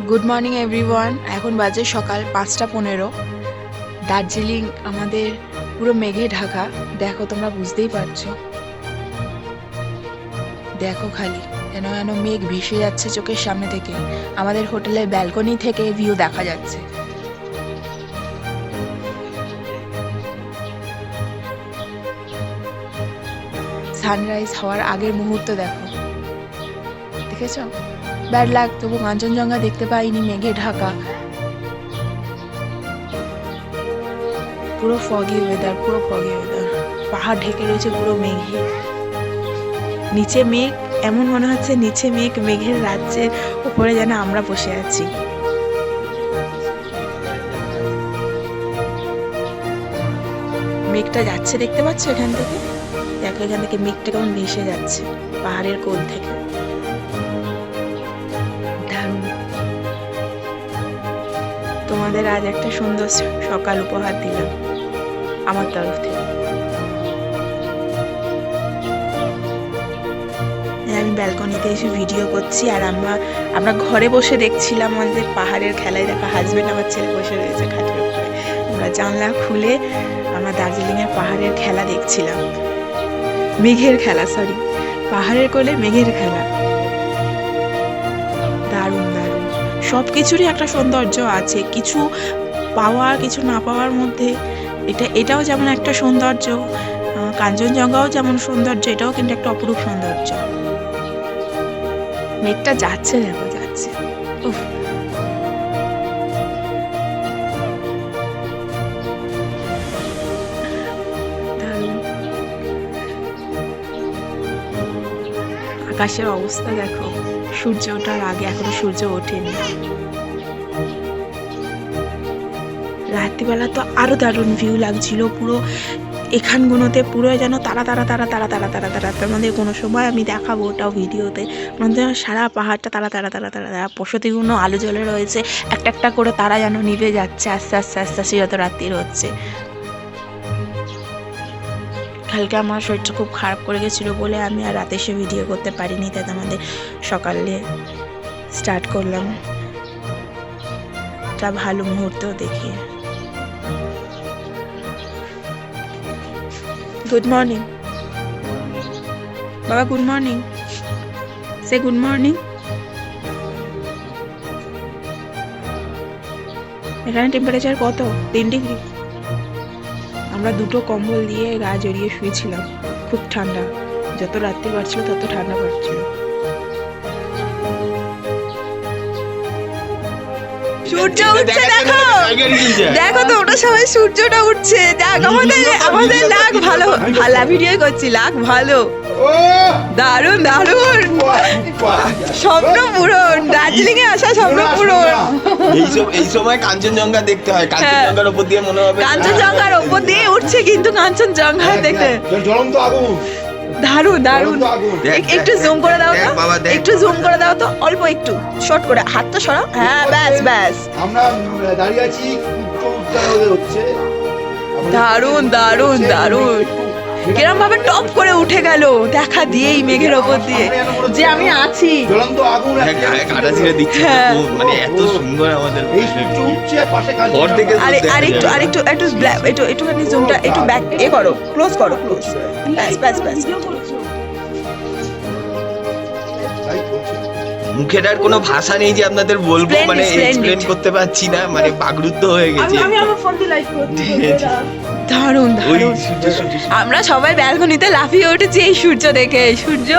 Good morning everyone. এখন বাজে সকাল 5:15। দার্জিলিং আমাদের পুরো মেঘে ঢাকা। দেখো, তোমরা বুঝতেই পারছো। দেখো খালি যেন যেন মেঘ ভেসে যাচ্ছে চোখের সামনে থেকে। আমাদের হোটেলের ব্যালকনি থেকে ভিউ দেখা যাচ্ছে। সানরাইজ হওয়ার আগের মুহূর্ত দেখো, দেখেছো? ব্যাড লাগ, তবু কাঞ্চনজঙ্ঘা দেখতে পাইনি, মেঘে ঢাকা। পুরো ফগি ওয়েদার, পুরো ফগি ওয়েদার। পাহাড় ঢেকে রয়েছে পুরো মেঘে। নিচে মেঘ, এমন মনে হচ্ছে নিচে মেঘ, মেঘের রাজ্যের উপরে যেন আমরা বসে আছি। মেঘটা যাচ্ছে, দেখতে পাচ্ছ এখান থেকে? দেখো এখান থেকে মেঘটা কেমন ভেসে যাচ্ছে পাহাড়ের কোল থেকে। তোমাদের আজ একটা সুন্দর সকাল উপহার দিলাম আমার তরফ থেকে। আমি ব্যালকনিতে এসে ভিডিও করছি, আর আমরা ঘরে বসে দেখছিলাম আমাদের পাহাড়ের খেলায়। দেখা হাজবেন্ড আমার ছেলে বসে রয়েছে খাটের উপরে। আমরা জানলা খুলে আমরা দার্জিলিংয়ের পাহাড়ের খেলা দেখছিলাম। মেঘের খেলা, সরি, পাহাড়ের কোলে মেঘের খেলা। দারুণ দারুণ। সব কিছুরই একটা সৌন্দর্য আছে, কিছু পাওয়ার কিছু না পাওয়ার মধ্যে। এটাও যেমন একটা সৌন্দর্য, কাঞ্চনজঙ্ঘাও যেমন সৌন্দর্য, এটাও কিন্তু একটা অপরূপ সৌন্দর্য। মেঘটা যাচ্ছে, দেখো যাচ্ছে। উফ, আকাশের অবস্থা দেখো। সূর্য ওঠার আগে, এখনো সূর্য ওঠেনি। রাত্রিবেলা তো আরো দারুণ ভিউ লাগছিল। পুরো এখানগুলোতে পুরো যেন তারা তারা তারা তারা তারা তারা তারা। তার মধ্যে কোনো সময় আমি দেখাবো ওটাও ভিডিওতে। মানে সারা পাহাড়টা তারা তারা তারা তারা তারা। বসতিগুলো আলো জ্বলে রয়েছে, একটা একটা করে তারা যেন নিভে যাচ্ছে আস্তে আস্তে আস্তে আস্তে যত রাত্রি হচ্ছে। কালকে আমার শরীরটা খুব খারাপ করে গেছিলো বলে আমি আর রাতে এসে ভিডিও করতে পারিনি, তাই আমাদের সকালে স্টার্ট করলাম একটা ভালো মুহূর্ত দেখিয়ে। গুড মর্নিং বাবা, গুড মর্নিং, সে গুড মর্নিং। এখানে টেম্পারেচার কত? 3 ডিগ্রি। আমরা দুটো কম্বল দিয়ে গা জড়িয়ে শুয়েছিলাম। খুব ঠান্ডা, যত রাত্রি বাড়ছিল তত ঠান্ডা বাড়ছিল। সূর্য উঠছে, দেখো দেখো তো, ওটা সবাই সূর্যটা উঠছে। দেখ, আমাদের লাগ ভালো, ভালো ভিডিও করছি, লাগ ভালো। দারুণ দারুণ, স্বপ্ন পূরণ, দার্জিলিং এ আসা স্বপ্ন পূরণ। এই সময় কাঞ্চনজঙ্ঘা দেখতে হয়। কাঞ্চনজঙ্ঘার উপর দিয়ে মনে হবে কাঞ্চনজঙ্ঘার উপর দিয়ে উঠছে, কিন্তু কাঞ্চনজঙ্ঘা দেখতে জ্বলন্ত আগুন। দারুণ দারুণ। একটু জুম করে দাও তো, একটু জুম করে দাও তো, অল্প একটু শর্ট করে, হাতটা সরাও। হ্যাঁ, ব্যাস ব্যাস। আমরা দাঁড়িয়ে আছি, হচ্ছে দারুণ দারুণ দারুণ। কিরম ভাবে টপ করে উঠে গেল দেখা দিয়েই মেঘের ওপর দিয়ে যে আমি আছি। জ্বলন্ত আগুন কাটা ছিঁড়ে দিচ্ছে, মানে এত সুন্দর আমাদের উঠছে পাশে। একটুখানি জুমটা একটু ব্যাক এ করো, ক্লোজ করো, ক্লোজ। ব্যাস ব্যাস ব্যাস। মুখের আর কোনো ভাষা নেই যে আপনাদের বলবো, মানে এক্সপ্লেন করতে পারছি না, মানে বাগরুদ্ধ হয়ে গেছে। আমি আমার ফোন দিয়ে লাইভ করছি। দারুণ দারুণ। আমরা সবাই ব্যালকনিতে লাফিয়ে উঠেছি এই সূর্য দেখে। সূর্য